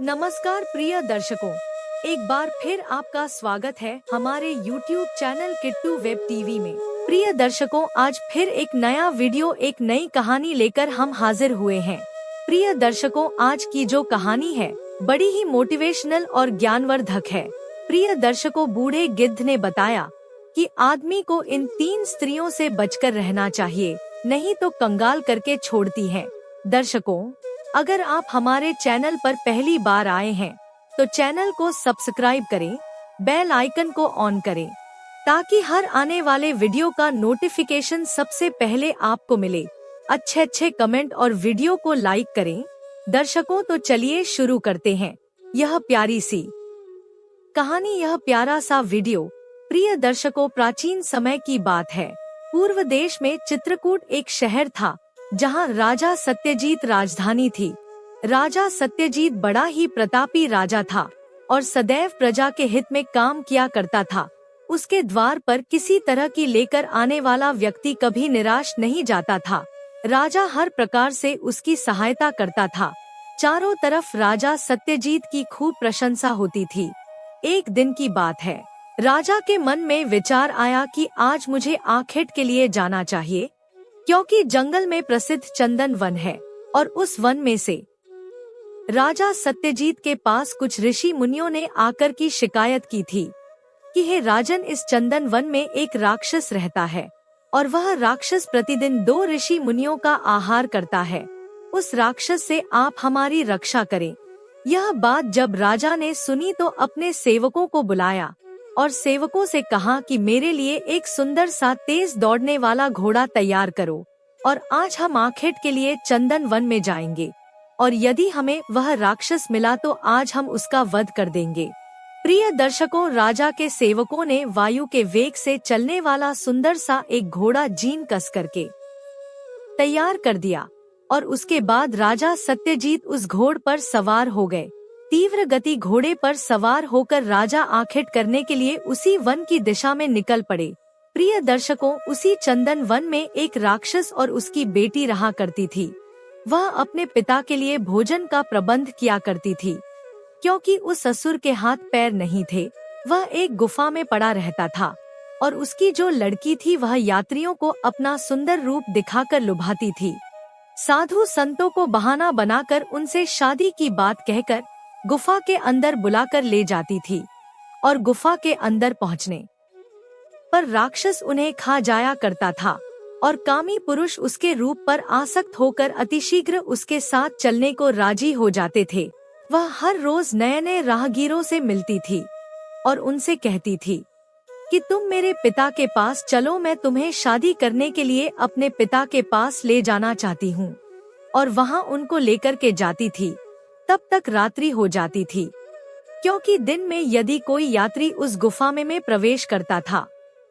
नमस्कार प्रिय दर्शकों, एक बार फिर आपका स्वागत है हमारे YouTube channel Kittu web TV में। प्रिय दर्शकों, आज फिर एक नया वीडियो, एक नई कहानी लेकर हम हाजिर हुए हैं। प्रिय दर्शकों, आज की जो कहानी है बड़ी ही मोटिवेशनल और ज्ञानवर्धक है। प्रिय दर्शकों, बूढ़े गिद्ध ने बताया कि आदमी को इन 3 स्त्रियों से बचकर रहना चाहिए, नहीं तो कंगाल करके छोड़ती हैं। दर्शकों, अगर आप हमारे चैनल पर पहली बार आए हैं तो चैनल को सब्सक्राइब करें, बेल आइकन को ऑन करें ताकि हर आने वाले वीडियो का नोटिफिकेशन सबसे पहले आपको मिले। अच्छे कमेंट और वीडियो को लाइक करें। दर्शकों, तो चलिए शुरू करते हैं यह प्यारी सी कहानी, यह प्यारा सा वीडियो। प्रिय दर्शकों, प्राचीन समय की बात है। पूर्व देश में चित्रकूट एक शहर था जहां राजा सत्यजीत राजधानी थी। राजा सत्यजीत बड़ा ही प्रतापी राजा था और सदैव प्रजा के हित में काम किया करता था। उसके द्वार पर किसी तरह की लेकर आने वाला व्यक्ति कभी निराश नहीं जाता था। राजा हर प्रकार से उसकी सहायता करता था। चारों तरफ राजा सत्यजीत की खूब प्रशंसा होती थी। एक दिन की बात है, राजा के मन में विचार आया कि आज मुझे आखेट के लिए जाना चाहिए, क्योंकि जंगल में प्रसिद्ध चंदन वन है और उस वन में से राजा सत्यजीत के पास कुछ ऋषि मुनियों ने आकर की शिकायत की थी कि हे राजन, इस चंदन वन में एक राक्षस रहता है और वह राक्षस प्रतिदिन 2 ऋषि मुनियों का आहार करता है। उस राक्षस से आप हमारी रक्षा करें। यह बात जब राजा ने सुनी तो अपने सेवकों को बुलाया और सेवकों से कहा कि मेरे लिए एक सुंदर सा तेज दौड़ने वाला घोड़ा तैयार करो और आज हम आखेट के लिए चंदन वन में जाएंगे और यदि हमें वह राक्षस मिला तो आज हम उसका वध कर देंगे। प्रिय दर्शकों, राजा के सेवकों ने वायु के वेग से चलने वाला सुंदर सा एक घोड़ा जीन कस करके तैयार कर दिया और उसके बाद राजा सत्यजीत उस घोड़ पर सवार हो गए। तीव्र गति घोड़े पर सवार होकर राजा आखेट करने के लिए उसी वन की दिशा में निकल पड़े। प्रिय दर्शकों, उसी चंदन वन में एक राक्षस और उसकी बेटी रहा करती थी। वह अपने पिता के लिए भोजन का प्रबंध किया करती थी। क्योंकि उस असुर के हाथ पैर नहीं थे, वह एक गुफा में पड़ा रहता था और उसकी जो लड़की थी वह यात्रियों को अपना सुंदर रूप दिखाकर लुभाती थी। साधु संतों को बहाना बनाकर उनसे शादी की बात कहकर गुफा के अंदर बुलाकर ले जाती थी और गुफा के अंदर पहुंचने पर राक्षस उन्हें खा जाया करता था और कामी पुरुष उसके रूप पर आसक्त होकर अतिशीघ्र उसके साथ चलने को राजी हो जाते थे। वह हर रोज नए नए राहगीरों से मिलती थी और उनसे कहती थी कि तुम मेरे पिता के पास चलो, मैं तुम्हें शादी करने के लिए अपने पिता के पास ले जाना चाहती हूँ। और वहाँ उनको लेकर के जाती थी। तब तक रात्रि हो जाती थी, क्योंकि दिन में यदि कोई यात्री उस गुफा में प्रवेश करता था,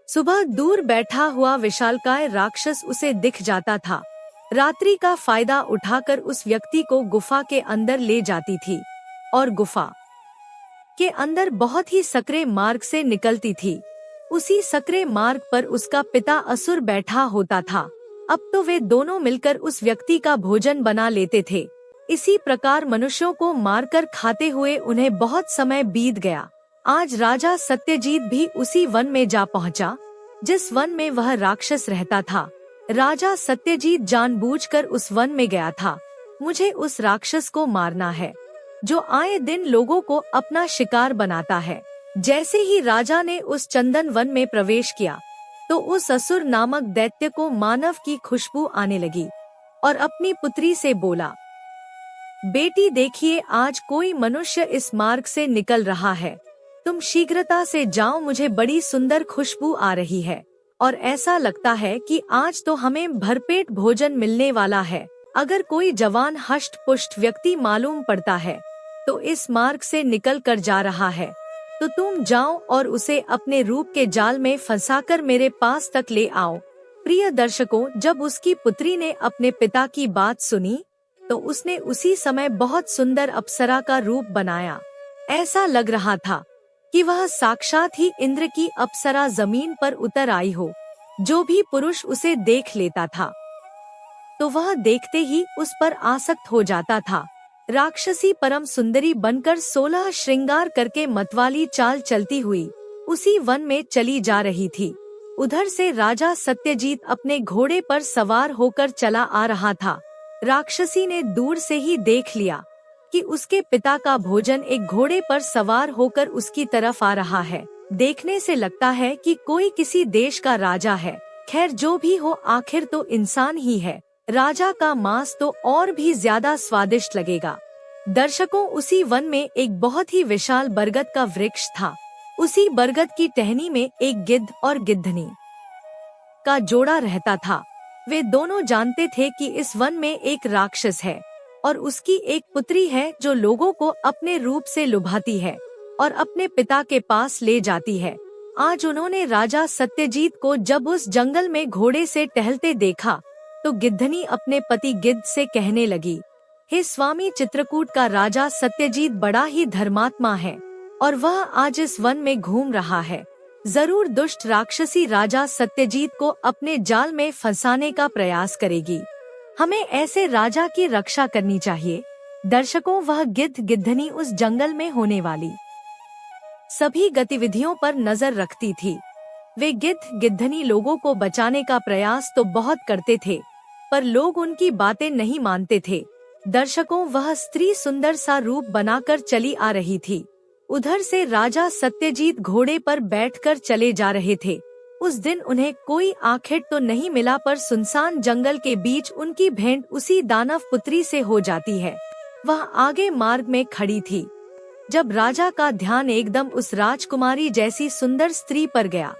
सुबह दूर बैठा हुआ विशालकाय राक्षस उसे दिख जाता था। रात्रि का फायदा उठाकर उस व्यक्ति को गुफा के अंदर ले जाती थी और गुफा के अंदर बहुत ही सकरे मार्ग से निकलती थी। उसी सकरे मार्ग पर उसका पिता असुर बैठा होता था। अब तो वे दोनों मिलकर उस व्यक्ति का भोजन बना लेते थे। इसी प्रकार मनुष्यों को मारकर खाते हुए उन्हें बहुत समय बीत गया। आज राजा सत्यजीत भी उसी वन में जा पहुंचा जिस वन में वह राक्षस रहता था। राजा सत्यजीत जानबूझकर उस वन में गया था। मुझे उस राक्षस को मारना है जो आए दिन लोगों को अपना शिकार बनाता है। जैसे ही राजा ने उस चंदन वन में प्रवेश किया तो उस असुर नामक दैत्य को मानव की खुशबू आने लगी और अपनी पुत्री से बोला, बेटी देखिए, आज कोई मनुष्य इस मार्ग से निकल रहा है, तुम शीघ्रता से जाओ, मुझे बड़ी सुंदर खुशबू आ रही है और ऐसा लगता है कि आज तो हमें भरपेट भोजन मिलने वाला है। अगर कोई जवान हष्ट पुष्ट व्यक्ति मालूम पड़ता है तो इस मार्ग से निकल कर जा रहा है, तो तुम जाओ और उसे अपने रूप के जाल में फंसाकर मेरे पास तक ले आओ। प्रिय दर्शकों, जब उसकी पुत्री ने अपने पिता की बात सुनी तो उसने उसी समय बहुत सुंदर अप्सरा का रूप बनाया। ऐसा लग रहा था कि वह साक्षात ही इंद्र की अप्सरा जमीन पर उतर आई हो। जो भी पुरुष उसे देख लेता था तो वह देखते ही उस पर आसक्त हो जाता था। राक्षसी परम सुंदरी बनकर 16 श्रृंगार करके मतवाली चाल चलती हुई उसी वन में चली जा रही थी। उधर से राजा सत्यजीत अपने घोड़े पर सवार होकर चला आ रहा था। राक्षसी ने दूर से ही देख लिया कि उसके पिता का भोजन एक घोड़े पर सवार होकर उसकी तरफ आ रहा है। देखने से लगता है कि कोई किसी देश का राजा है। खैर जो भी हो, आखिर तो इंसान ही है। राजा का मांस तो और भी ज्यादा स्वादिष्ट लगेगा। दर्शकों, उसी वन में एक बहुत ही विशाल बरगद का वृक्ष था। उसी बरगद की टहनी में एक गिद्ध और गिद्धनी का जोड़ा रहता था। वे दोनों जानते थे कि इस वन में एक राक्षस है और उसकी एक पुत्री है जो लोगों को अपने रूप से लुभाती है और अपने पिता के पास ले जाती है। आज उन्होंने राजा सत्यजीत को जब उस जंगल में घोड़े से टहलते देखा तो गिद्धनी अपने पति गिद्ध से कहने लगी, हे स्वामी, चित्रकूट का राजा सत्यजीत बड़ा ही धर्मात्मा है और वह आज इस वन में घूम रहा है। जरूर दुष्ट राक्षसी राजा सत्यजीत को अपने जाल में फंसाने का प्रयास करेगी। हमें ऐसे राजा की रक्षा करनी चाहिए। दर्शकों, वह गिद्ध गिद्धनी उस जंगल में होने वाली सभी गतिविधियों पर नजर रखती थी। वे गिद्ध गिद्धनी लोगों को बचाने का प्रयास तो बहुत करते थे, पर लोग उनकी बातें नहीं मानते थे। दर्शकों, वह स्त्री सुंदर सा रूप बनाकर चली आ रही थी। उधर से राजा सत्यजीत घोड़े पर बैठकर चले जा रहे थे। उस दिन उन्हें कोई आखिर तो नहीं मिला, पर सुनसान जंगल के बीच उनकी भेंट उसी दानव पुत्री से हो जाती है। वह आगे मार्ग में खड़ी थी। जब राजा का ध्यान एकदम उस राजकुमारी जैसी सुंदर स्त्री पर गया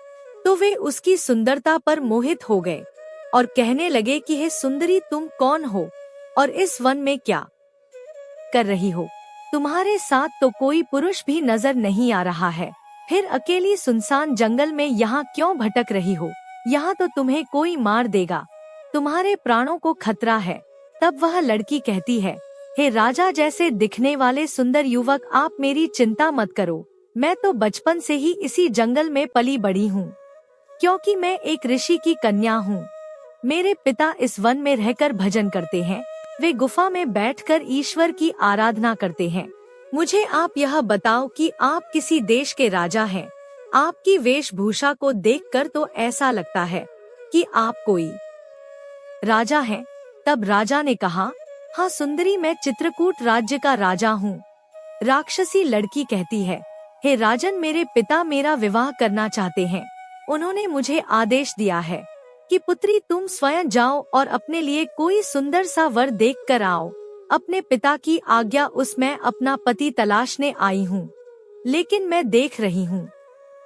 तो वे उसकी सुंदरता पर मोहित हो गए और कहने लगे कि हे सुंदरी, तुम कौन हो और इस वन में क्या कर रही हो? तुम्हारे साथ तो कोई पुरुष भी नजर नहीं आ रहा है। फिर अकेली सुनसान जंगल में यहाँ क्यों भटक रही हो? यहाँ तो तुम्हें कोई मार देगा, तुम्हारे प्राणों को खतरा है। तब वह लड़की कहती है, हे राजा जैसे दिखने वाले सुंदर युवक, आप मेरी चिंता मत करो। मैं तो बचपन से ही इसी जंगल में पली बड़ी हूँ, क्योंकि मैं एक ऋषि की कन्या हूँ। मेरे पिता इस वन में रहकर भजन करते हैं। वे गुफा में बैठकर ईश्वर की आराधना करते हैं। मुझे आप यह बताओ कि आप किसी देश के राजा हैं। आपकी वेशभूषा को देखकर तो ऐसा लगता है कि आप कोई राजा हैं। तब राजा ने कहा, हाँ सुंदरी, मैं चित्रकूट राज्य का राजा हूँ। राक्षसी लड़की कहती है, हे राजन, मेरे पिता मेरा विवाह करना चाहते हैं। उन्होंने मुझे आदेश दिया है कि पुत्री तुम स्वयं जाओ और अपने लिए कोई सुंदर सा वर देख कर आओ। अपने पिता की आज्ञा उस मैं अपना पति तलाशने आई हूँ। लेकिन मैं देख रही हूँ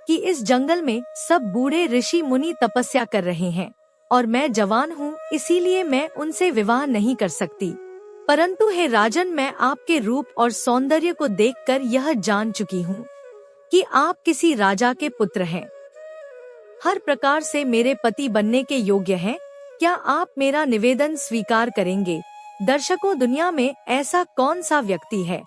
कि इस जंगल में सब बूढ़े ऋषि मुनि तपस्या कर रहे हैं और मैं जवान हूँ, इसीलिए मैं उनसे विवाह नहीं कर सकती। परंतु हे राजन, मैं आपके रूप और सौंदर्य को देखकर यह जान चुकी हूँ कि आप किसी राजा के पुत्र हैं, हर प्रकार से मेरे पति बनने के योग्य हैं। क्या आप मेरा निवेदन स्वीकार करेंगे? दर्शकों, दुनिया में ऐसा कौन सा व्यक्ति है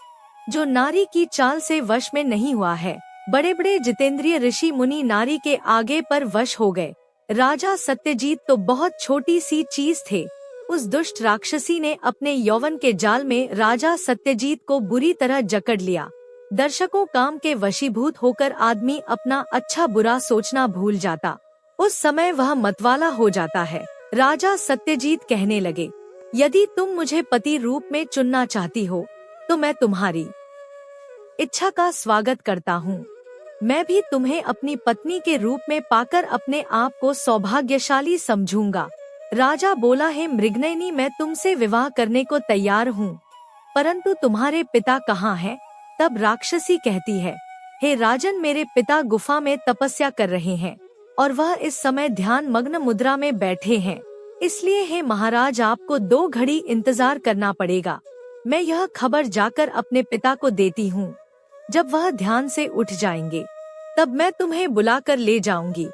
जो नारी की चाल से वश में नहीं हुआ है? बड़े बड़े जितेंद्रिय ऋषि मुनि नारी के आगे पर वश हो गए। राजा सत्यजीत तो बहुत छोटी सी चीज थे। उस दुष्ट राक्षसी ने अपने यौवन के जाल में राजा सत्यजीत को बुरी तरह जकड़ लिया। दर्शकों, काम के वशीभूत होकर आदमी अपना अच्छा बुरा सोचना भूल जाता। उस समय वह मतवाला हो जाता है। राजा सत्यजीत कहने लगे, यदि तुम मुझे पति रूप में चुनना चाहती हो तो मैं तुम्हारी इच्छा का स्वागत करता हूँ। मैं भी तुम्हें अपनी पत्नी के रूप में पाकर अपने आप को सौभाग्यशाली समझूंगा। राजा बोला, है मृगनयनी, मैं तुमसे विवाह करने को तैयार हूँ, परंतु तुम्हारे पिता कहाँ हैं? तब राक्षसी कहती है, हे राजन, मेरे पिता गुफा में तपस्या कर रहे हैं और वह इस समय ध्यान मग्न मुद्रा में बैठे हैं। इसलिए हे महाराज, आपको 2 घड़ी इंतजार करना पड़ेगा। मैं यह खबर जाकर अपने पिता को देती हूँ। जब वह ध्यान से उठ जाएंगे तब मैं तुम्हें बुलाकर ले जाऊंगी।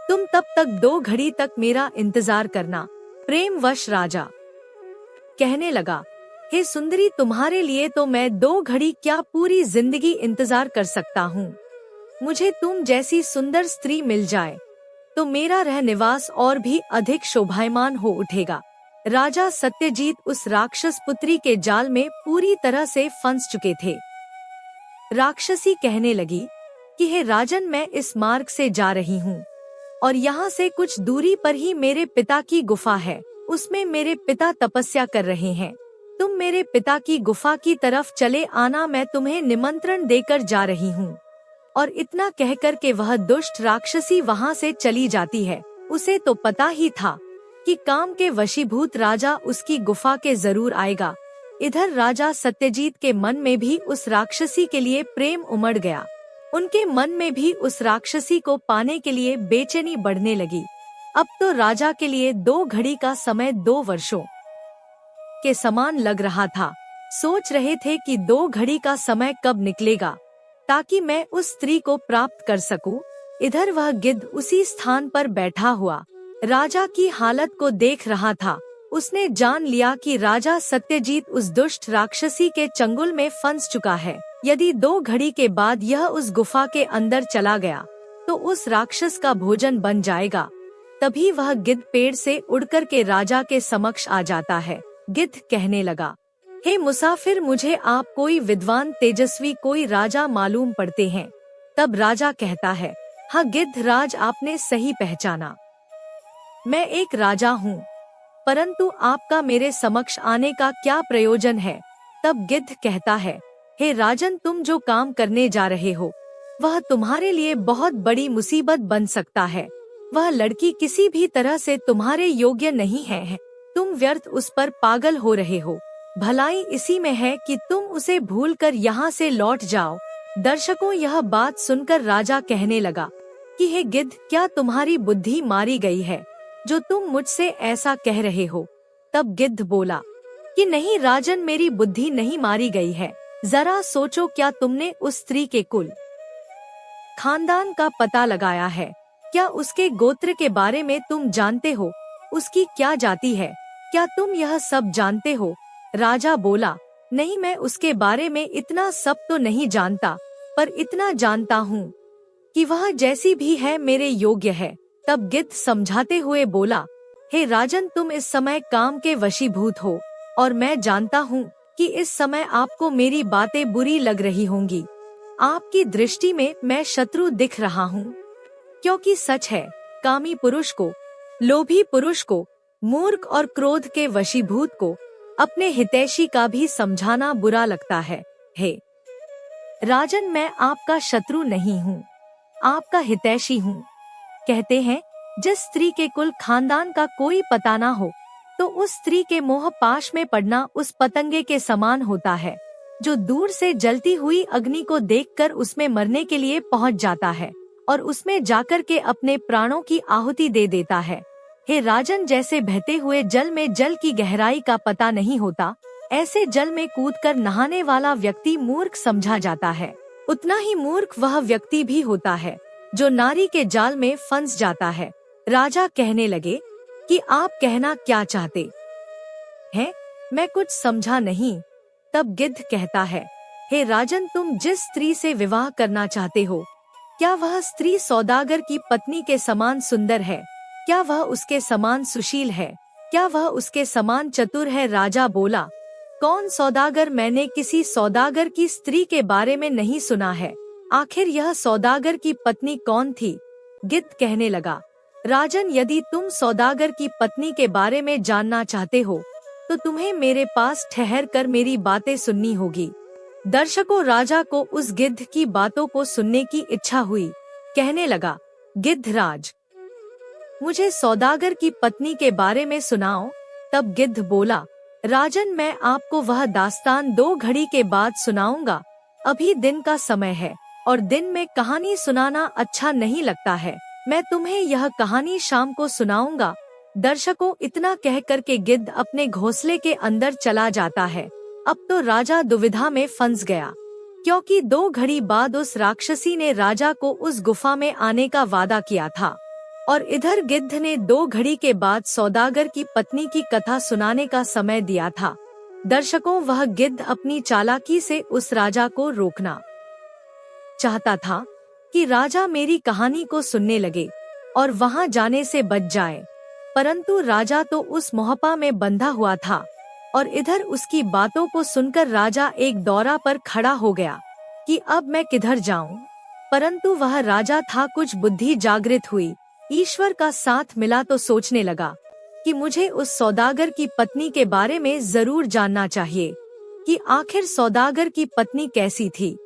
तुम तब तक 2 घड़ी तक मेरा इंतजार करना। प्रेमवश राजा कहने लगा, हे सुंदरी, तुम्हारे लिए तो मैं 2 घड़ी क्या पूरी जिंदगी इंतजार कर सकता हूँ। मुझे तुम जैसी सुंदर स्त्री मिल जाए तो मेरा रह निवास और भी अधिक शोभायमान हो उठेगा। राजा सत्यजीत उस राक्षस पुत्री के जाल में पूरी तरह से फंस चुके थे। राक्षसी कहने लगी कि हे राजन, मैं इस मार्ग से जा रही हूँ और यहाँ से कुछ दूरी पर ही मेरे पिता की गुफा है। उसमें मेरे पिता तपस्या कर रहे हैं। तुम मेरे पिता की गुफा की तरफ चले आना, मैं तुम्हें निमंत्रण देकर जा रही हूँ। और इतना कहकर के वह दुष्ट राक्षसी वहाँ से चली जाती है। उसे तो पता ही था कि काम के वशीभूत राजा उसकी गुफा के जरूर आएगा। इधर राजा सत्यजीत के मन में भी उस राक्षसी के लिए प्रेम उमड़ गया। उनके मन में भी उस राक्षसी को पाने के लिए बेचैनी बढ़ने लगी। अब तो राजा के लिए 2 घड़ी का समय 2 वर्षों के समान लग रहा था। सोच रहे थे कि 2 घड़ी का समय कब निकलेगा ताकि मैं उस स्त्री को प्राप्त कर सकूं। इधर वह गिद्ध उसी स्थान पर बैठा हुआ राजा की हालत को देख रहा था। उसने जान लिया कि राजा सत्यजीत उस दुष्ट राक्षसी के चंगुल में फंस चुका है। यदि 2 घड़ी के बाद यह उस गुफा के अंदर चला गया तो उस राक्षस का भोजन बन जाएगा। तभी वह गिद्ध पेड़ से उड़कर के राजा के समक्ष आ जाता है। गिद्ध कहने लगा, हे मुसाफिर, मुझे आप कोई विद्वान तेजस्वी कोई राजा मालूम पड़ते हैं। तब राजा कहता है, हाँ गिद्धराज, आपने सही पहचाना। मैं एक राजा हूँ, परंतु आपका मेरे समक्ष आने का क्या प्रयोजन है। तब गिद्ध कहता है, हे राजन, तुम जो काम करने जा रहे हो वह तुम्हारे लिए बहुत बड़ी मुसीबत बन सकता है। वह लड़की किसी भी तरह से तुम्हारे योग्य नहीं है। तुम व्यर्थ उस पर पागल हो रहे हो। भलाई इसी में है कि तुम उसे भूलकर यहाँ से लौट जाओ। दर्शकों, यह बात सुनकर राजा कहने लगा कि हे गिद्ध, क्या तुम्हारी बुद्धि मारी गई है जो तुम मुझसे ऐसा कह रहे हो। तब गिद्ध बोला कि नहीं राजन, मेरी बुद्धि नहीं मारी गई है। जरा सोचो, क्या तुमने उस स्त्री के कुल खानदान का पता लगाया है? क्या उसके गोत्र के बारे में तुम जानते हो? उसकी क्या जाति है? क्या तुम यह सब जानते हो? राजा बोला, नहीं, मैं उसके बारे में इतना सब तो नहीं जानता, पर इतना जानता हूँ कि वह जैसी भी है मेरे योग्य है। तब गिद्ध समझाते हुए बोला, हे राजन, तुम इस समय काम के वशीभूत हो और मैं जानता हूँ कि इस समय आपको मेरी बातें बुरी लग रही होंगी। आपकी दृष्टि में मैं शत्रु दिख रहा हूँ, क्योंकि सच है, कामी पुरुष को, लोभी पुरुष को, मूर्ख और क्रोध के वशीभूत को अपने हितैषी का भी समझाना बुरा लगता है। हे राजन, मैं आपका शत्रु नहीं हूँ, आपका हितैषी हूँ। कहते हैं, जिस स्त्री के कुल खानदान का कोई पता ना हो तो उस स्त्री के मोह पाश में पड़ना उस पतंगे के समान होता है जो दूर से जलती हुई अग्नि को देखकर उसमें मरने के लिए पहुंच जाता है और उसमें जाकर के अपने प्राणों की आहुति दे देता है। हे राजन, जैसे बहते हुए जल में जल की गहराई का पता नहीं होता, ऐसे जल में कूदकर नहाने वाला व्यक्ति मूर्ख समझा जाता है। उतना ही मूर्ख वह व्यक्ति भी होता है जो नारी के जाल में फंस जाता है। राजा कहने लगे कि आप कहना क्या चाहते हैं? मैं कुछ समझा नहीं। तब गिद्ध कहता है, हे राजन, तुम जिस स्त्री से विवाह करना चाहते हो, क्या वह स्त्री सौदागर की पत्नी के समान सुंदर है? क्या वह उसके समान सुशील है? क्या वह उसके समान चतुर है? राजा बोला, कौन सौदागर? मैंने किसी सौदागर की स्त्री के बारे में नहीं सुना है। आखिर यह सौदागर की पत्नी कौन थी? गिद्ध कहने लगा, राजन, यदि तुम सौदागर की पत्नी के बारे में जानना चाहते हो तो तुम्हें मेरे पास ठहर कर मेरी बातें सुननी होगी। दर्शकों, राजा को उस गिद्ध की बातों को सुनने की इच्छा हुई। कहने लगा, गिद्धराज, मुझे सौदागर की पत्नी के बारे में सुनाओ। तब गिद्ध बोला, राजन, मैं आपको वह दास्तान 2 घड़ी के बाद सुनाऊंगा। अभी दिन का समय है और दिन में कहानी सुनाना अच्छा नहीं लगता है। मैं तुम्हें यह कहानी शाम को सुनाऊंगा। दर्शकों, इतना कह कर के गिद्ध अपने घोंसले के अंदर चला जाता है। अब तो राजा दुविधा में फंस गया, क्योंकि 2 घड़ी बाद उस राक्षसी ने राजा को उस गुफा में आने का वादा किया था और इधर गिद्ध ने 2 घड़ी के बाद सौदागर की पत्नी की कथा सुनाने का समय दिया था। दर्शकों, वह गिद्ध अपनी चालाकी से उस राजा को रोकना चाहता था कि राजा मेरी कहानी को सुनने लगे और वहां जाने से बच जाए। परंतु राजा तो उस मोहपा में बंधा हुआ था और इधर उसकी बातों को सुनकर राजा एक दौरा पर खड़ा हो गया कि अब मैं किधर जाऊं। परंतु वह राजा था, कुछ बुद्धि जागृत हुई, ईश्वर का साथ मिला तो सोचने लगा कि मुझे उस सौदागर की पत्नी के बारे में जरूर जानना चाहिए कि आखिर सौदागर की पत्नी कैसी थी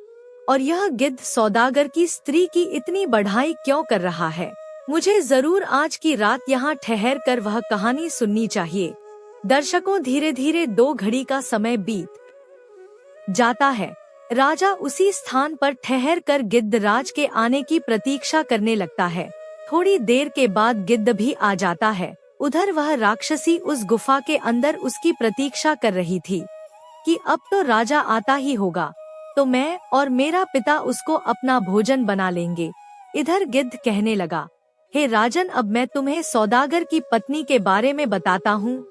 और यह गिद्ध सौदागर की स्त्री की इतनी बढ़ाई क्यों कर रहा है। मुझे जरूर आज की रात यहाँ ठहर कर वह कहानी सुननी चाहिए। दर्शकों, धीरे धीरे 2 घड़ी का समय बीत जाता है। राजा उसी स्थान पर ठहर कर गिद्धराज के आने की प्रतीक्षा करने लगता है। थोड़ी देर के बाद गिद्ध भी आ जाता है। उधर वह राक्षसी उस गुफा के अंदर उसकी प्रतीक्षा कर रही थी कि अब तो राजा आता ही होगा, तो मैं और मेरा पिता उसको अपना भोजन बना लेंगे। इधर गिद्ध कहने लगा, हे राजन, अब मैं तुम्हें सौदागर की पत्नी के बारे में बताता हूँ,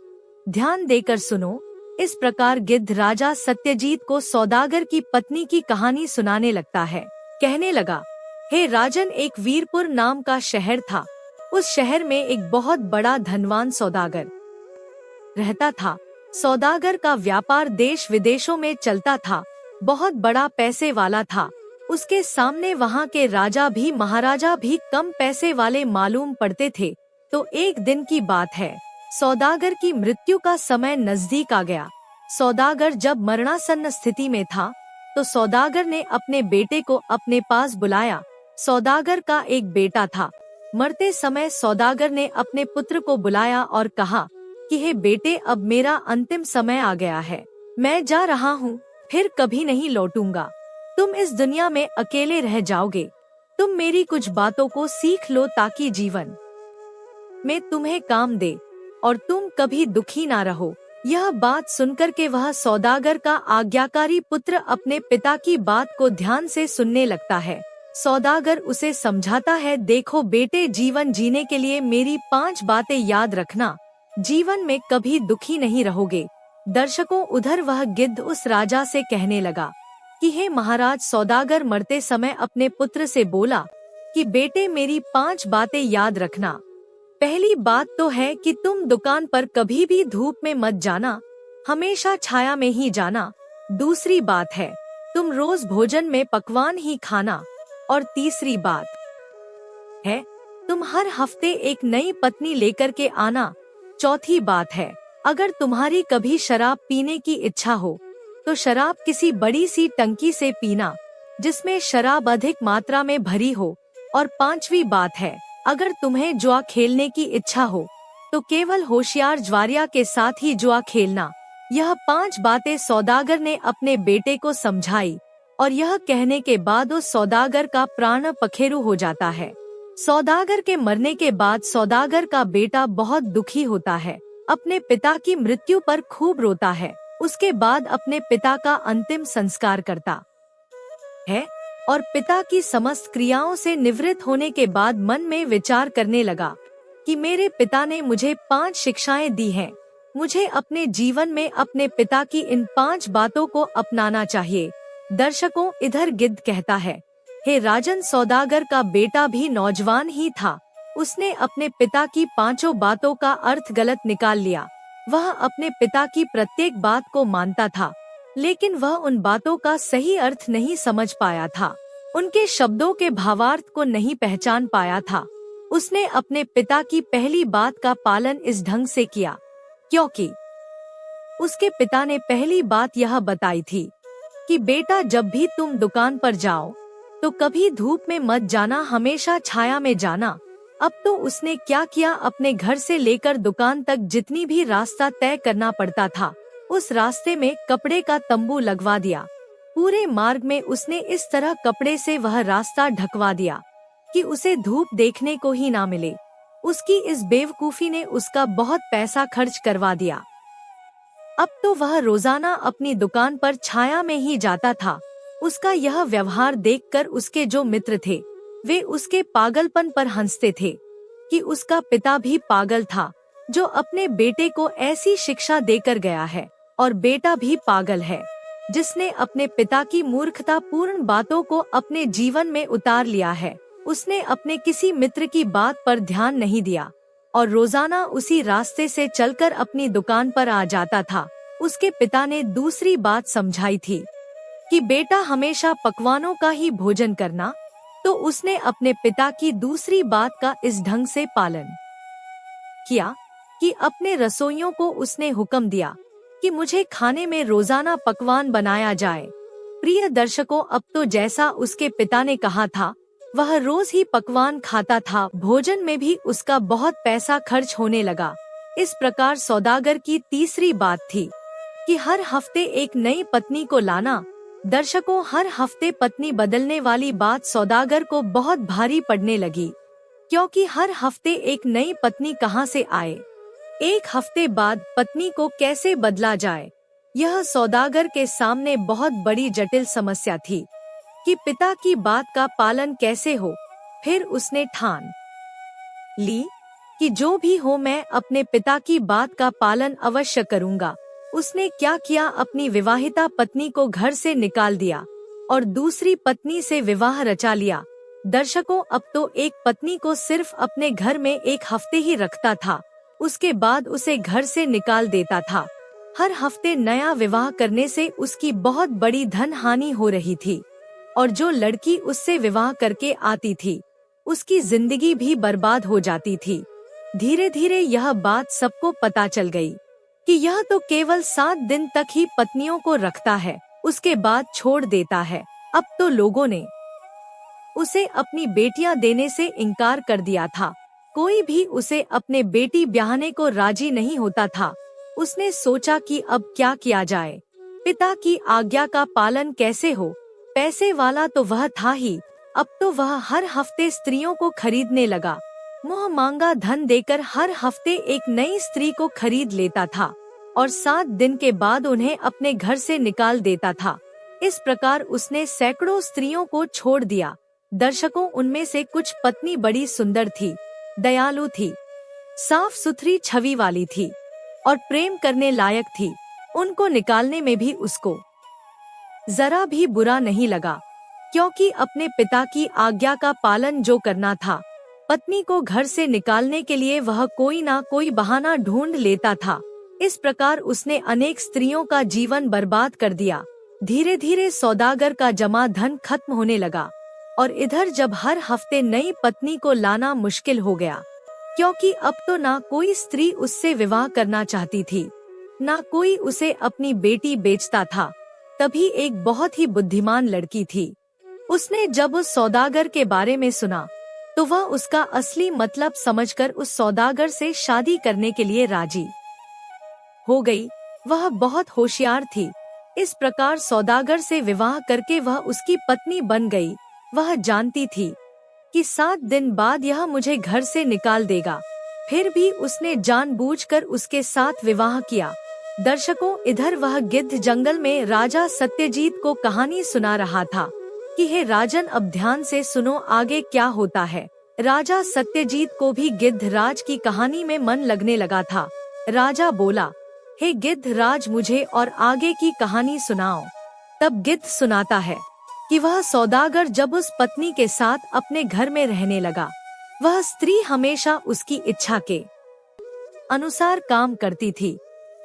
ध्यान देकर सुनो। इस प्रकार गिद्ध राजा सत्यजीत को सौदागर की पत्नी की कहानी सुनाने लगता है। कहने लगा, हे राजन, एक वीरपुर नाम का शहर था। उस शहर में एक बहुत बड़ा धनवान सौदागर रहता था। सौदागर का व्यापार देश विदेशों में चलता था, बहुत बड़ा पैसे वाला था। उसके सामने वहाँ के राजा भी महाराजा भी कम पैसे वाले मालूम पड़ते थे। तो एक दिन की बात है, सौदागर की मृत्यु का समय नजदीक आ गया। सौदागर जब मरणासन्न स्थिति में था तो सौदागर ने अपने बेटे को अपने पास बुलाया। सौदागर का एक बेटा था। मरते समय सौदागर ने अपने पुत्र को बुलाया और कहा कि हे बेटे, अब मेरा अंतिम समय आ गया है, मैं जा रहा हूँ, फिर कभी नहीं लौटूंगा। तुम इस दुनिया में अकेले रह जाओगे। तुम मेरी कुछ बातों को सीख लो ताकि जीवन में तुम्हें काम दे और तुम कभी दुखी ना रहो। यह बात सुनकर के वह सौदागर का आज्ञाकारी पुत्र अपने पिता की बात को ध्यान से सुनने लगता है। सौदागर उसे समझाता है, देखो बेटे, जीवन जीने के लिए मेरी 5 बातें याद रखना, जीवन में कभी दुखी नहीं रहोगे। दर्शकों, उधर वह गिद्ध उस राजा से कहने लगा कि हे महाराज, सौदागर मरते समय अपने पुत्र से बोला कि बेटे, मेरी 5 बातें याद रखना। पहली बात तो है कि तुम दुकान पर कभी भी धूप में मत जाना, हमेशा छाया में ही जाना। दूसरी बात है, तुम रोज भोजन में पकवान ही खाना। और तीसरी बात है, तुम हर हफ्ते एक नई पत्नी लेकर के आना। चौथी बात है, अगर तुम्हारी कभी शराब पीने की इच्छा हो तो शराब किसी बड़ी सी टंकी से पीना जिसमें शराब अधिक मात्रा में भरी हो। और 5वीं बात है, अगर तुम्हें जुआ खेलने की इच्छा हो तो केवल होशियार ज्वारिया के साथ ही जुआ खेलना। यह 5 बातें सौदागर ने अपने बेटे को समझाई और यह कहने के बाद उस सौदागर का प्राण पखेरु हो जाता है। सौदागर के मरने के बाद सौदागर का बेटा बहुत दुखी होता है, अपने पिता की मृत्यु पर खूब रोता है। उसके बाद अपने पिता का अंतिम संस्कार करता है और पिता की समस्त क्रियाओं से निवृत्त होने के बाद मन में विचार करने लगा कि मेरे पिता ने मुझे 5 शिक्षाएं दी हैं, मुझे अपने जीवन में अपने पिता की इन 5 बातों को अपनाना चाहिए। दर्शकों, इधर गिद्ध कहता है, हे राजन, सौदागर का बेटा भी नौजवान ही था। उसने अपने पिता की 5 बातों का अर्थ गलत निकाल लिया। वह अपने पिता की प्रत्येक बात को मानता था, लेकिन वह उन बातों का सही अर्थ नहीं समझ पाया था, उनके शब्दों के भावार्थ को नहीं पहचान पाया था। उसने अपने पिता की पहली बात का पालन इस ढंग से किया क्योंकि उसके पिता ने पहली बात यह बताई थी कि बेटा, जब भी तुम दुकान पर जाओ तो कभी धूप में मत जाना, हमेशा छाया में जाना। अब तो उसने क्या किया, अपने घर से लेकर दुकान तक जितनी भी रास्ता तय करना पड़ता था, उस रास्ते में कपड़े का तंबू लगवा दिया। पूरे मार्ग में उसने इस तरह कपड़े से वह रास्ता ढकवा दिया कि उसे धूप देखने को ही ना मिले। उसकी इस बेवकूफी ने उसका बहुत पैसा खर्च करवा दिया। अब तो वह रोजाना अपनी दुकान पर छाया में ही जाता था। उसका यह व्यवहार देखकर उसके जो मित्र थे वे उसके पागलपन पर हंसते थे कि उसका पिता भी पागल था जो अपने बेटे को ऐसी शिक्षा देकर गया है, और बेटा भी पागल है जिसने अपने पिता की मूर्खता पूर्ण बातों को अपने जीवन में उतार लिया है। उसने अपने किसी मित्र की बात पर ध्यान नहीं दिया। और रोजाना उसी रास्ते से चलकर अपनी दुकान पर आ जाता था। उसके पिता ने दूसरी बात समझाई थी कि बेटा हमेशा पकवानों का ही भोजन करना, तो उसने अपने पिता की दूसरी बात का इस ढंग से पालन किया कि अपने रसोइयों को उसने हुक्म दिया कि मुझे खाने में रोजाना पकवान बनाया जाए। प्रिय दर्शकों, अब तो जैसा उसके पिता ने कहा था वह रोज ही पकवान खाता था। भोजन में भी उसका बहुत पैसा खर्च होने लगा। इस प्रकार सौदागर की तीसरी बात थी कि हर हफ्ते एक नई पत्नी को लाना। दर्शकों, हर हफ्ते पत्नी बदलने वाली बात सौदागर को बहुत भारी पड़ने लगी, क्योंकि हर हफ्ते एक नई पत्नी कहां से आए, एक हफ्ते बाद पत्नी को कैसे बदला जाए, यह सौदागर के सामने बहुत बड़ी जटिल समस्या थी कि पिता की बात का पालन कैसे हो। फिर उसने ठान ली कि जो भी हो मैं अपने पिता की बात का पालन अवश्य करूंगा। उसने क्या किया, अपनी विवाहिता पत्नी को घर से निकाल दिया और दूसरी पत्नी से विवाह रचा लिया। दर्शकों, अब तो एक पत्नी को सिर्फ अपने घर में एक हफ्ते ही रखता था, उसके बाद उसे घर से निकाल देता था। हर हफ्ते नया विवाह करने से उसकी बहुत बड़ी धन हानि हो रही थी और जो लड़की उससे विवाह करके आती थी उसकी जिंदगी भी बर्बाद हो जाती थी। धीरे धीरे यह बात सबको पता चल गई कि यह तो केवल 7 दिन तक ही पत्नियों को रखता है, उसके बाद छोड़ देता है। अब तो लोगों ने उसे अपनी बेटियां देने से इनकार कर दिया था। कोई भी उसे अपने बेटी ब्याहने को राजी नहीं होता था। उसने सोचा कि अब क्या किया जाए, पिता की आज्ञा का पालन कैसे हो। पैसे वाला तो वह था ही, अब तो वह हर हफ्ते स्त्रियों को खरीदने लगा। मुँह मांगा धन देकर हर हफ्ते एक नई स्त्री को खरीद लेता था और 7 दिन के बाद उन्हें अपने घर से निकाल देता था। इस प्रकार उसने सैकड़ों स्त्रियों को छोड़ दिया। दर्शकों, उनमें से कुछ पत्नी बड़ी सुंदर थी, दयालु थी, साफ सुथरी छवि वाली थी और प्रेम करने लायक थी। उनको निकालने में भी उसको जरा भी बुरा नहीं लगा, क्योंकि अपने पिता की आज्ञा का पालन जो करना था, पत्नी को घर से निकालने के लिए वह कोई ना कोई बहाना ढूंढ लेता था। इस प्रकार उसने अनेक स्त्रियों का जीवन बर्बाद कर दिया। धीरे धीरे सौदागर का जमा धन खत्म होने लगा और इधर जब हर हफ्ते नई पत्नी को लाना मुश्किल हो गया, क्योंकि अब तो ना कोई स्त्री उससे विवाह करना चाहती थी, ना कोई उसे अपनी बेटी बेचता था। तभी एक बहुत ही बुद्धिमान लड़की थी। उसने जब उस सौदागर के बारे में सुना तो वह उसका असली मतलब समझकर उस सौदागर से शादी करने के लिए राजी हो गई। वह बहुत होशियार थी। इस प्रकार सौदागर से विवाह करके वह उसकी पत्नी बन गई। वह जानती थी कि 7 दिन बाद यह मुझे घर से निकाल देगा, फिर भी उसने जानबूझकर उसके साथ विवाह किया। दर्शकों, इधर वह गिद्ध जंगल में राजा सत्यजीत को कहानी सुना रहा था कि हे राजन, अब ध्यान से सुनो आगे क्या होता है। राजा सत्यजीत को भी गिद्धराज की कहानी में मन लगने लगा था। राजा बोला, हे गिद्धराज, मुझे और आगे की कहानी सुनाओ। तब गिद्ध सुनाता है कि वह सौदागर जब उस पत्नी के साथ अपने घर में रहने लगा, वह स्त्री हमेशा उसकी इच्छा के अनुसार काम करती थी।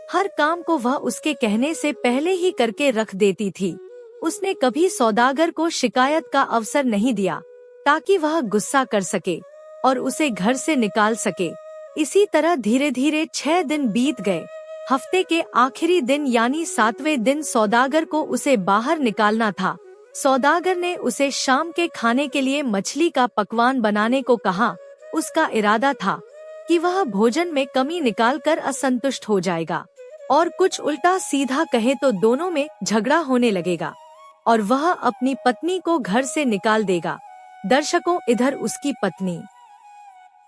हर काम को वह उसके कहने से पहले ही करके रख देती थी। उसने कभी सौदागर को शिकायत का अवसर नहीं दिया ताकि वह गुस्सा कर सके और उसे घर से निकाल सके। इसी तरह धीरे धीरे 6 दिन बीत गए। हफ्ते के आखिरी दिन यानी 7वें दिन सौदागर को उसे बाहर निकालना था। सौदागर ने उसे शाम के खाने के लिए मछली का पकवान बनाने को कहा। उसका इरादा था कि वह भोजन में कमी निकालकर असंतुष्ट हो जाएगा और कुछ उल्टा सीधा कहे तो दोनों में झगड़ा होने लगेगा और वह अपनी पत्नी को घर से निकाल देगा। दर्शकों, इधर उसकी पत्नी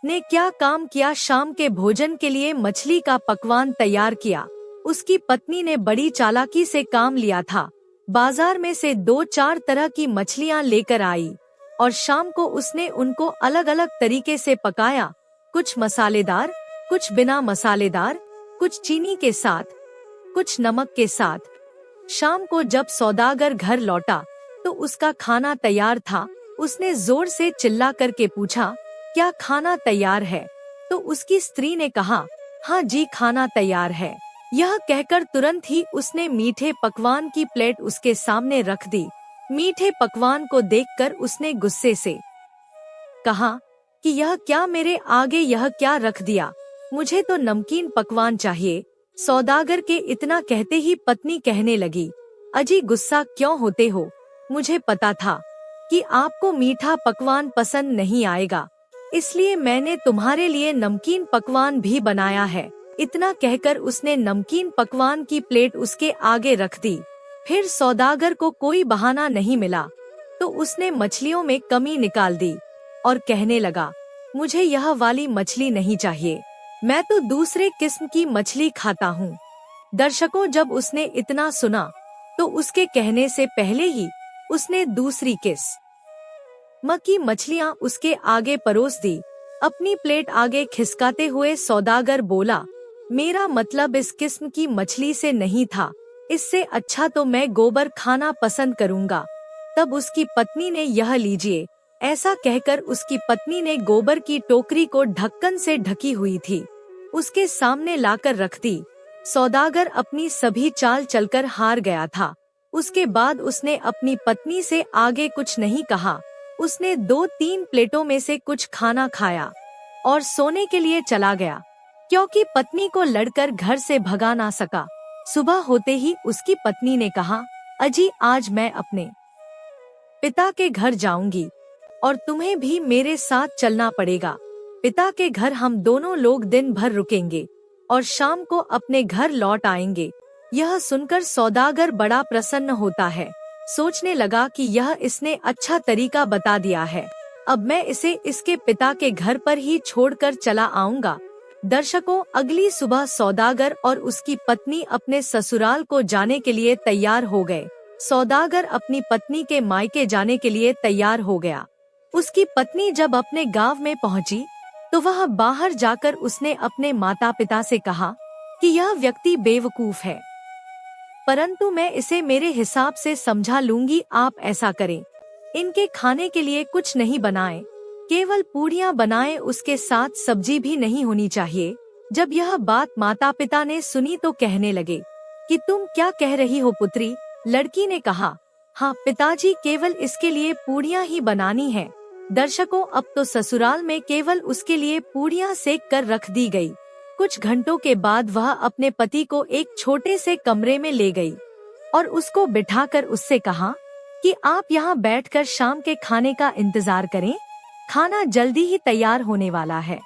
ने क्या काम किया, शाम के भोजन के लिए मछली का पकवान तैयार किया। उसकी पत्नी ने बड़ी चालाकी से काम लिया था। बाजार में से 2-4 तरह की मछलियां लेकर आई और शाम को उसने उनको अलग अलग तरीके से पकाया, कुछ मसालेदार, कुछ बिना मसालेदार, कुछ चीनी के साथ, कुछ नमक के साथ। शाम को जब सौदागर घर लौटा तो उसका खाना तैयार था। उसने जोर से चिल्ला करके पूछा, क्या खाना तैयार है? तो उसकी स्त्री ने कहा, हाँ जी, खाना तैयार है। यह कहकर तुरंत ही उसने मीठे पकवान की प्लेट उसके सामने रख दी। मीठे पकवान को देखकर उसने गुस्से से कहा कि यह क्या मेरे आगे यह क्या रख दिया, मुझे तो नमकीन पकवान चाहिए। सौदागर के इतना कहते ही पत्नी कहने लगी, अजी गुस्सा क्यों होते हो, मुझे पता था कि आपको मीठा पकवान पसंद नहीं आएगा, इसलिए मैंने तुम्हारे लिए नमकीन पकवान भी बनाया है। इतना कहकर उसने नमकीन पकवान की प्लेट उसके आगे रख दी। फिर सौदागर को कोई बहाना नहीं मिला तो उसने मछलियों में कमी निकाल दी और कहने लगा, मुझे यह वाली मछली नहीं चाहिए, मैं तो दूसरे किस्म की मछली खाता हूँ। दर्शकों, जब उसने इतना सुना तो उसके कहने से पहले ही उसने दूसरी किस्म की मछलियाँ उसके आगे परोस दी। अपनी प्लेट आगे खिसकाते हुए सौदागर बोला, मेरा मतलब इस किस्म की मछली से नहीं था, इससे अच्छा तो मैं गोबर खाना पसंद करूँगा। तब उसकी पत्नी ने, यह लीजिए, ऐसा कहकर उसकी पत्नी ने गोबर की टोकरी को ढक्कन से ढकी हुई थी उसके सामने लाकर रख दी। सौदागर अपनी सभी चाल चलकर हार गया था। उसके बाद उसने अपनी पत्नी से आगे कुछ नहीं कहा। उसने 2-3 प्लेटों में से कुछ खाना खाया और सोने के लिए चला गया, क्योंकि पत्नी को लड़कर घर से भगा ना सका। सुबह होते ही उसकी पत्नी ने कहा, अजी आज मैं अपने पिता के घर जाऊंगी और तुम्हें भी मेरे साथ चलना पड़ेगा। पिता के घर हम दोनों लोग दिन भर रुकेंगे और शाम को अपने घर लौट आएंगे। यह सुनकर सौदागर बड़ा प्रसन्न होता है। सोचने लगा कि यह इसने अच्छा तरीका बता दिया है, अब मैं इसे इसके पिता के घर पर ही छोड़कर चला आऊंगा। दर्शकों, अगली सुबह सौदागर और उसकी पत्नी अपने ससुराल को जाने के लिए तैयार हो गए। सौदागर अपनी पत्नी के मायके जाने के लिए तैयार हो गया। उसकी पत्नी जब अपने गांव में पहुंची तो वह बाहर जाकर उसने अपने माता पिता से कहा कि यह व्यक्ति बेवकूफ है, परंतु मैं इसे मेरे हिसाब से समझा लूंगी। आप ऐसा करें, इनके खाने के लिए कुछ नहीं बनाएं, केवल पूड़ियां बनाएं, उसके साथ सब्जी भी नहीं होनी चाहिए। जब यह बात माता पिता ने सुनी तो कहने लगे कि तुम क्या कह रही हो पुत्री? लड़की ने कहा, हाँ पिताजी, केवल इसके लिए पूड़ियां ही बनानी है। दर्शकों, अब तो ससुराल में केवल उसके लिए पूड़ियां सेक कर रख दी गई। कुछ घंटों के बाद वह अपने पति को एक छोटे से कमरे में ले गई और उसको बिठाकर उससे कहा कि आप यहाँ बैठकर शाम के खाने का इंतजार करें, खाना जल्दी ही तैयार होने वाला है।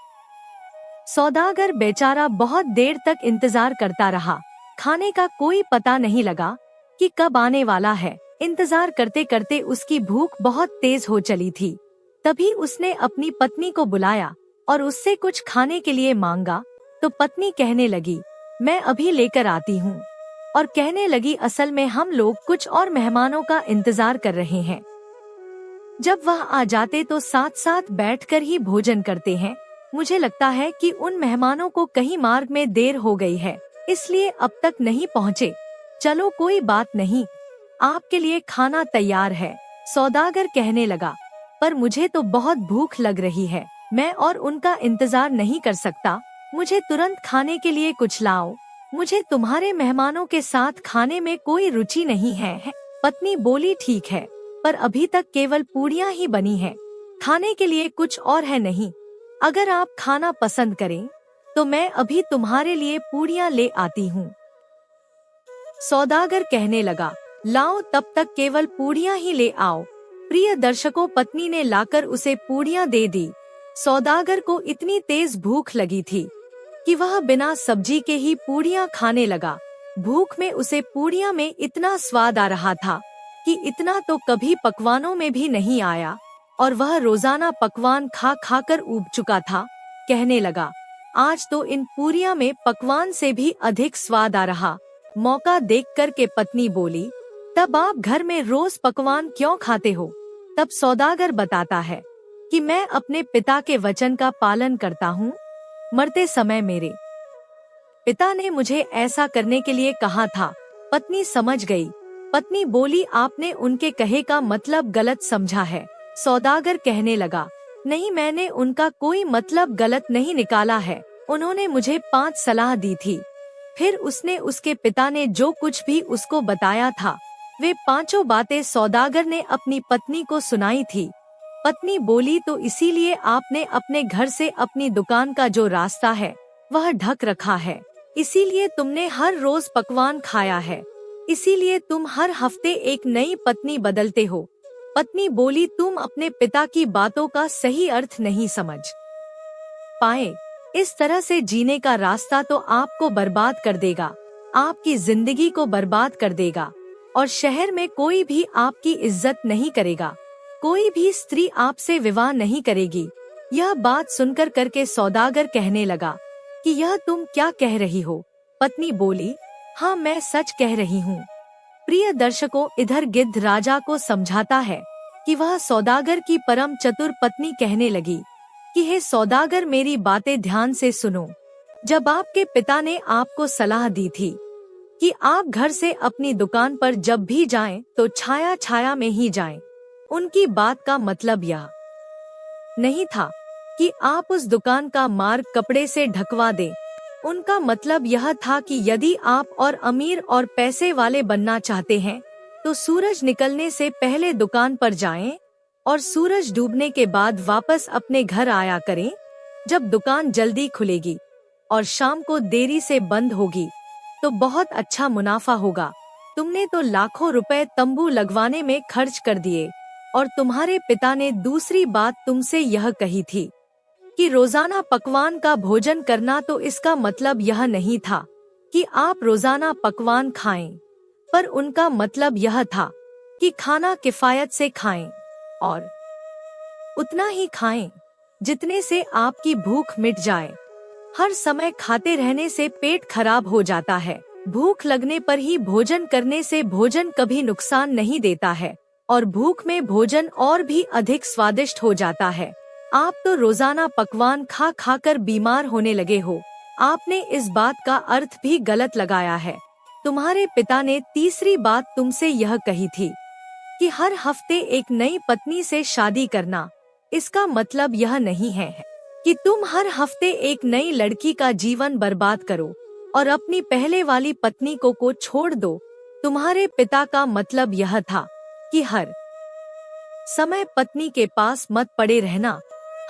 सौदागर बेचारा बहुत देर तक इंतजार करता रहा। खाने का कोई पता नहीं लगा कि कब आने वाला है। इंतजार करते करते उसकी भूख बहुत तेज हो चली थी। तभी उसने अपनी पत्नी को बुलाया और उससे कुछ खाने के लिए मांगा तो पत्नी कहने लगी, मैं अभी लेकर आती हूँ, और कहने लगी, असल में हम लोग कुछ और मेहमानों का इंतजार कर रहे हैं। जब वह आ जाते तो साथ साथ बैठकर ही भोजन करते हैं। मुझे लगता है कि उन मेहमानों को कहीं मार्ग में देर हो गई है, इसलिए अब तक नहीं पहुँचे। चलो कोई बात नहीं, आपके लिए खाना तैयार है। सौदागर कहने लगा, पर मुझे तो बहुत भूख लग रही है, मैं और उनका इंतजार नहीं कर सकता, मुझे तुरंत खाने के लिए कुछ लाओ। मुझे तुम्हारे मेहमानों के साथ खाने में कोई रुचि नहीं है। पत्नी बोली, ठीक है, पर अभी तक केवल पूड़ियां ही बनी है, खाने के लिए कुछ और है नहीं। अगर आप खाना पसंद करें तो मैं अभी तुम्हारे लिए पूड़ियां ले आती हूँ। सौदागर कहने लगा, लाओ, तब तक केवल पूड़ियां ही ले आओ। प्रिय दर्शकों, पत्नी ने लाकर उसे पूड़ियां दे दी। सौदागर को इतनी तेज भूख लगी थी कि वह बिना सब्जी के ही पूड़ियां खाने लगा। भूख में उसे पूड़ियां में इतना स्वाद आ रहा था कि इतना तो कभी पकवानों में भी नहीं आया, और वह रोजाना पकवान खा खा कर ऊब चुका था। कहने लगा, आज तो इन पूड़ियां में पकवान से भी अधिक स्वाद आ रहा। मौका देखकर के पत्नी बोली, तब आप घर में रोज पकवान क्यों खाते हो? तब सौदागर बताता है कि मैं अपने पिता के वचन का पालन करता हूँ। मरते समय मेरे पिता ने मुझे ऐसा करने के लिए कहा था। पत्नी समझ गई। पत्नी बोली, आपने उनके कहे का मतलब गलत समझा है। सौदागर कहने लगा, नहीं, मैंने उनका कोई मतलब गलत नहीं निकाला है। उन्होंने मुझे 5 सलाह दी थी। फिर उसने उसके पिता ने जो कुछ भी उसको बताया था, वे 5 बातें सौदागर ने अपनी पत्नी को सुनाई थी। पत्नी बोली, तो इसीलिए आपने अपने घर से अपनी दुकान का जो रास्ता है वह ढक रखा है, इसीलिए तुमने हर रोज पकवान खाया है, इसीलिए तुम हर हफ्ते एक नई पत्नी बदलते हो। पत्नी बोली, तुम अपने पिता की बातों का सही अर्थ नहीं समझ पाए। इस तरह से जीने का रास्ता तो आपको बर्बाद कर देगा, आपकी जिंदगी को बर्बाद कर देगा, और शहर में कोई भी आपकी इज्जत नहीं करेगा, कोई भी स्त्री आपसे विवाह नहीं करेगी। यह बात सुनकर करके सौदागर कहने लगा कि यह तुम क्या कह रही हो? पत्नी बोली, हाँ, मैं सच कह रही हूँ। प्रिय दर्शकों, इधर गिद्ध राजा को समझाता है कि वह सौदागर की परम चतुर पत्नी कहने लगी कि हे सौदागर, मेरी बातें ध्यान से सुनो। जब आपके पिता ने आपको सलाह दी थी कि आप घर से अपनी दुकान पर जब भी जाएं तो छाया छाया में ही जाएं, उनकी बात का मतलब यह नहीं था कि आप उस दुकान का मार्ग कपड़े से ढकवा दें। उनका मतलब यह था कि यदि आप और अमीर और पैसे वाले बनना चाहते हैं तो सूरज निकलने से पहले दुकान पर जाएं और सूरज डूबने के बाद वापस अपने घर आया करें। जब दुकान जल्दी खुलेगी और शाम को देरी से बंद होगी तो बहुत अच्छा मुनाफा होगा। तुमने तो लाखों रुपए तंबू लगवाने में खर्च कर दिए। और तुम्हारे पिता ने दूसरी बात तुमसे यह कही थी कि रोजाना पकवान का भोजन करना, तो इसका मतलब यह नहीं था कि आप रोजाना पकवान खाएं, पर उनका मतलब यह था कि खाना किफायत से खाएं और उतना ही खाएं जितने से आपकी भूख मिट जाए। हर समय खाते रहने से पेट खराब हो जाता है। भूख लगने पर ही भोजन करने से भोजन कभी नुकसान नहीं देता है और भूख में भोजन और भी अधिक स्वादिष्ट हो जाता है। आप तो रोजाना पकवान खा खा कर बीमार होने लगे हो। आपने इस बात का अर्थ भी गलत लगाया है। तुम्हारे पिता ने तीसरी बात तुमसे यह कही थी कि हर हफ्ते एक नई पत्नी से शादी करना। इसका मतलब यह नहीं है कि तुम हर हफ्ते एक नई लड़की का जीवन बर्बाद करो और अपनी पहले वाली पत्नी को छोड़ दो। तुम्हारे पिता का मतलब यह था कि हर समय पत्नी के पास मत पड़े रहना।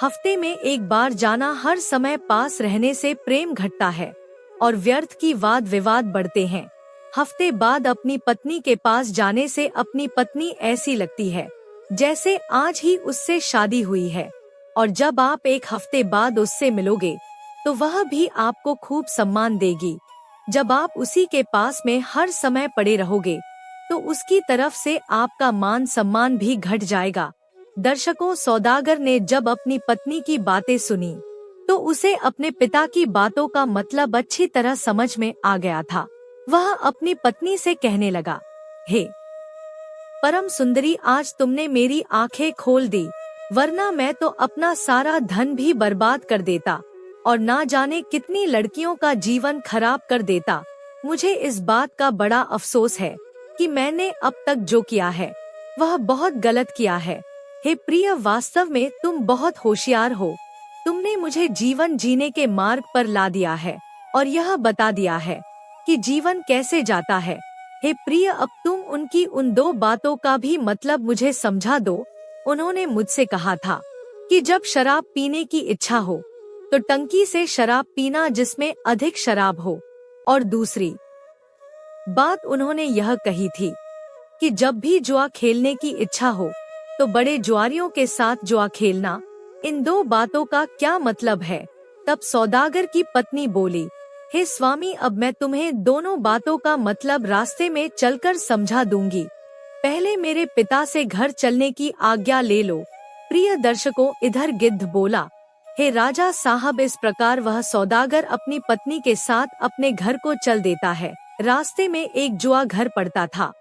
हफ्ते में एक बार जाना। हर समय पास रहने से प्रेम घटता है और व्यर्थ की वाद विवाद बढ़ते हैं। हफ्ते बाद अपनी पत्नी के पास जाने से अपनी पत्नी ऐसी लगती है जैसे आज ही उससे शादी हुई है, और जब आप एक हफ्ते बाद उससे मिलोगे तो वह भी आपको खूब सम्मान देगी। जब आप उसी के पास में हर समय पड़े रहोगे तो उसकी तरफ से आपका मान सम्मान भी घट जाएगा। दर्शकों, सौदागर ने जब अपनी पत्नी की बातें सुनी तो उसे अपने पिता की बातों का मतलब अच्छी तरह समझ में आ गया था। वह अपनी पत्नी से कहने लगा, हे परम सुंदरी, आज तुमने मेरी आंखें खोल दी, वरना मैं तो अपना सारा धन भी बर्बाद कर देता और ना जाने कितनी लड़कियों का जीवन खराब कर देता। मुझे इस बात का बड़ा अफसोस है कि मैंने अब तक जो किया है वह बहुत गलत किया है। हे प्रिय, वास्तव में तुम बहुत होशियार हो। तुमने मुझे जीवन जीने के मार्ग पर ला दिया है और यह बता दिया है कि जीवन कैसे जाता है। हे प्रिय, अब तुम उनकी उन 2 बातों का भी मतलब मुझे समझा दो। उन्होंने मुझसे कहा था कि जब शराब पीने की इच्छा हो तो टंकी से शराब पीना जिसमें अधिक शराब हो, और दूसरी बात उन्होंने यह कही थी कि जब भी जुआ खेलने की इच्छा हो तो बड़े जुआरियों के साथ जुआ खेलना। इन 2 बातों का क्या मतलब है? तब सौदागर की पत्नी बोली, हे स्वामी, अब मैं तुम्हें दोनों बातों का मतलब रास्ते में चलकर समझा दूंगी। पहले मेरे पिता से घर चलने की आज्ञा ले लो। प्रिय दर्शकों, इधर गिद्ध बोला, हे राजा साहब, इस प्रकार वह सौदागर अपनी पत्नी के साथ अपने घर को चल देता है। रास्ते में एक जुआ घर पड़ता था।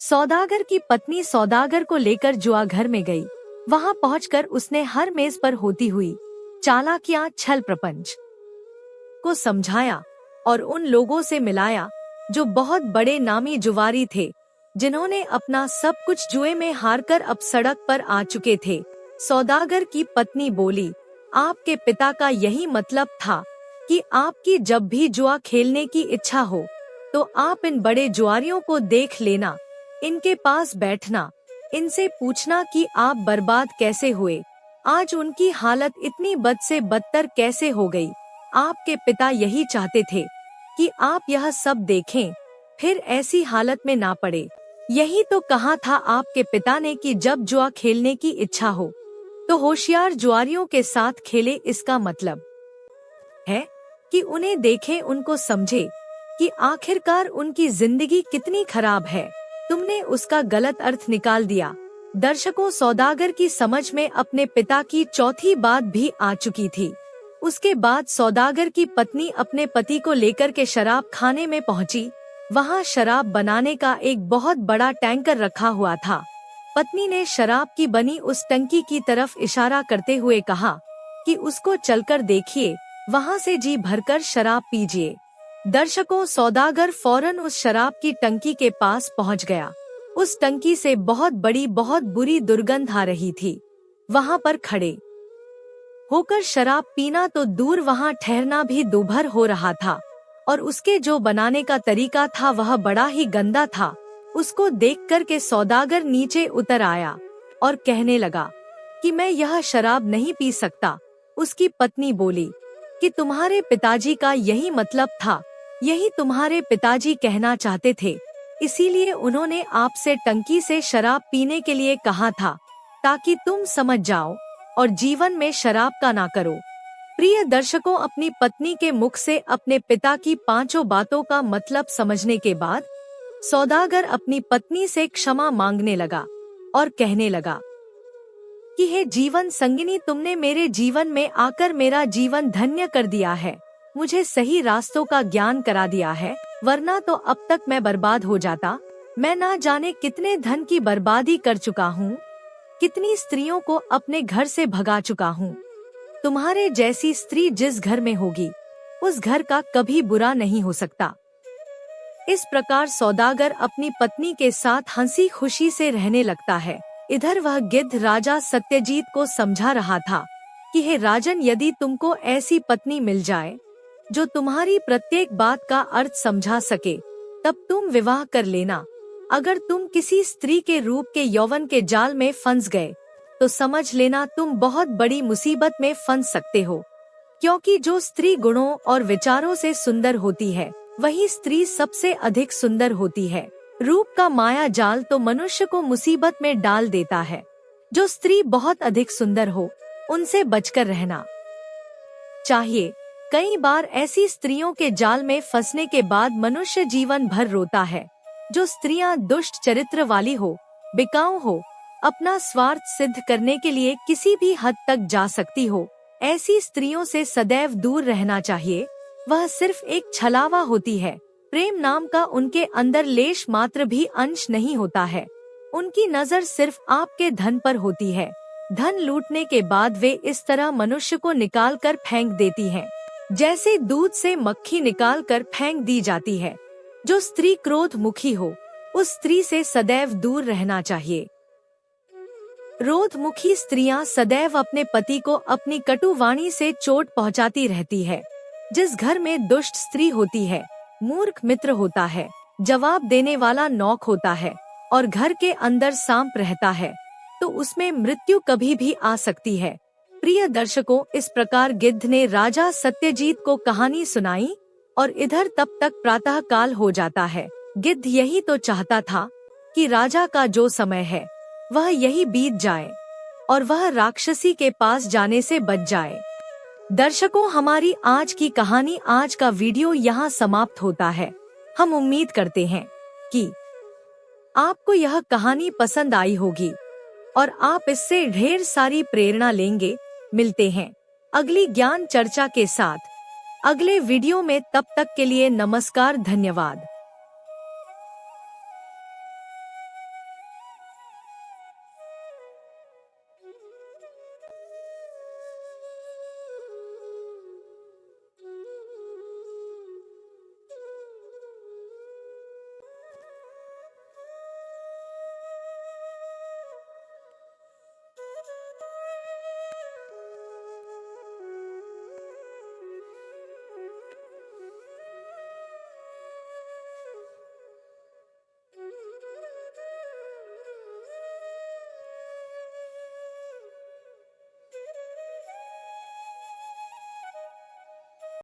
सौदागर की पत्नी सौदागर को लेकर जुआ घर में गई। वहां पहुंचकर उसने हर मेज पर होती हुई चालाकियां, छल प्रपंच को समझाया और उन लोगों से मिलाया जो बहुत बड़े नामी जुआरी थे, जिन्होंने अपना सब कुछ जुए में हारकर अब सड़क पर आ चुके थे। सौदागर की पत्नी बोली, आपके पिता का यही मतलब था कि आपकी जब भी जुआ खेलने की इच्छा हो तो आप इन बड़े जुआरियों को देख लेना, इनके पास बैठना, इनसे पूछना कि आप बर्बाद कैसे हुए, आज उनकी हालत इतनी बद से बदतर कैसे हो गई। आपके पिता यही चाहते थे कि आप यह सब देखें, फिर ऐसी हालत में ना पड़े। यही तो कहा था आपके पिता ने कि जब जुआ खेलने की इच्छा हो तो होशियार जुआरियों के साथ खेले। इसका मतलब है कि उन्हें देखें, उनको समझे कि आखिरकार उनकी जिंदगी कितनी खराब है। तुमने उसका गलत अर्थ निकाल दिया। दर्शकों, सौदागर की समझ में अपने पिता की चौथी बात भी आ चुकी थी। उसके बाद सौदागर की पत्नी अपने पति को लेकर के शराब खाने में पहुंची। वहां शराब बनाने का एक बहुत बड़ा टैंकर रखा हुआ था। पत्नी ने शराब की बनी उस टंकी की तरफ इशारा करते हुए कहा कि उसको चलकर देखिए, वहां से जी भरकर शराब पीजिए। दर्शकों, सौदागर फौरन उस शराब की टंकी के पास पहुंच गया। उस टंकी से बहुत बड़ी, बहुत बुरी दुर्गंध आ रही थी। वहां पर खड़े होकर शराब पीना तो दूर, वहां ठहरना भी दूभर हो रहा था। और उसके जो बनाने का तरीका था वह बड़ा ही गंदा था। उसको देखकर के सौदागर नीचे उतर आया और कहने लगा कि मैं यह शराब नहीं पी सकता। उसकी पत्नी बोली कि तुम्हारे पिताजी का यही मतलब था, यही तुम्हारे पिताजी कहना चाहते थे, इसीलिए उन्होंने आपसे टंकी से शराब पीने के लिए कहा था, ताकि तुम समझ जाओ और जीवन में शराब का ना करो। प्रिय दर्शकों, अपनी पत्नी के मुख से अपने पिता की पांचों बातों का मतलब समझने के बाद सौदागर अपनी पत्नी से क्षमा मांगने लगा और कहने लगा कि हे जीवन संगिनी, तुमने मेरे जीवन में आकर मेरा जीवन धन्य कर दिया है, मुझे सही रास्तों का ज्ञान करा दिया है, वरना तो अब तक मैं बर्बाद हो जाता। मैं ना जाने कितने धन की बर्बादी कर चुका हूँ, कितनी स्त्रियों को अपने घर से भगा चुका हूँ। तुम्हारे जैसी स्त्री जिस घर में होगी उस घर का कभी बुरा नहीं हो सकता। इस प्रकार सौदागर अपनी पत्नी के साथ हंसी खुशी से रहने लगता है। इधर वह गिद्ध राजा सत्यजीत को समझा रहा था कि हे राजन, यदि तुमको ऐसी पत्नी मिल जाए जो तुम्हारी प्रत्येक बात का अर्थ समझा सके, तब तुम विवाह कर लेना। अगर तुम किसी स्त्री के रूप के यौवन के जाल में फंस गए तो समझ लेना तुम बहुत बड़ी मुसीबत में फंस सकते हो, क्योंकि जो स्त्री गुणों और विचारों से सुंदर होती है वही स्त्री सबसे अधिक सुंदर होती है। रूप का माया जाल तो मनुष्य को मुसीबत में डाल देता है। जो स्त्री बहुत अधिक सुंदर हो उनसे बचकर रहना चाहिए। कई बार ऐसी स्त्रियों के जाल में फंसने के बाद मनुष्य जीवन भर रोता है। जो स्त्रियां दुष्ट चरित्र वाली हो, बिकाऊ हो, अपना स्वार्थ सिद्ध करने के लिए किसी भी हद तक जा सकती हो, ऐसी स्त्रियों से सदैव दूर रहना चाहिए। वह सिर्फ एक छलावा होती है। प्रेम नाम का उनके अंदर लेश मात्र भी अंश नहीं होता है। उनकी नजर सिर्फ आपके धन पर होती है। धन लूटने के बाद वे इस तरह मनुष्य को निकाल कर फेंक देती हैं, जैसे दूध से मक्खी निकाल कर फेंक दी जाती है। जो स्त्री क्रोध मुखी हो उस स्त्री से सदैव दूर रहना चाहिए। क्रोधमुखी स्त्रियां सदैव अपने पति को अपनी कटु वाणी से चोट पहुंचाती रहती है। जिस घर में दुष्ट स्त्री होती है, मूर्ख मित्र होता है, जवाब देने वाला नौक होता है और घर के अंदर सांप रहता है, तो उसमें मृत्यु कभी भी आ सकती है। प्रिय दर्शकों, इस प्रकार गिद्ध ने राजा सत्यजीत को कहानी सुनाई और इधर तब तक प्रातः काल हो जाता है। गिद्ध यही तो चाहता था कि राजा का जो समय है वह यही बीत जाए और वह राक्षसी के पास जाने से बच जाए। दर्शकों, हमारी आज की कहानी, आज का वीडियो यहाँ समाप्त होता है। हम उम्मीद करते हैं कि आपको यह कहानी पसंद आई होगी और आप इससे ढेर सारी प्रेरणा लेंगे। मिलते हैं अगली ज्ञान चर्चा के साथ अगले वीडियो में। तब तक के लिए नमस्कार, धन्यवाद।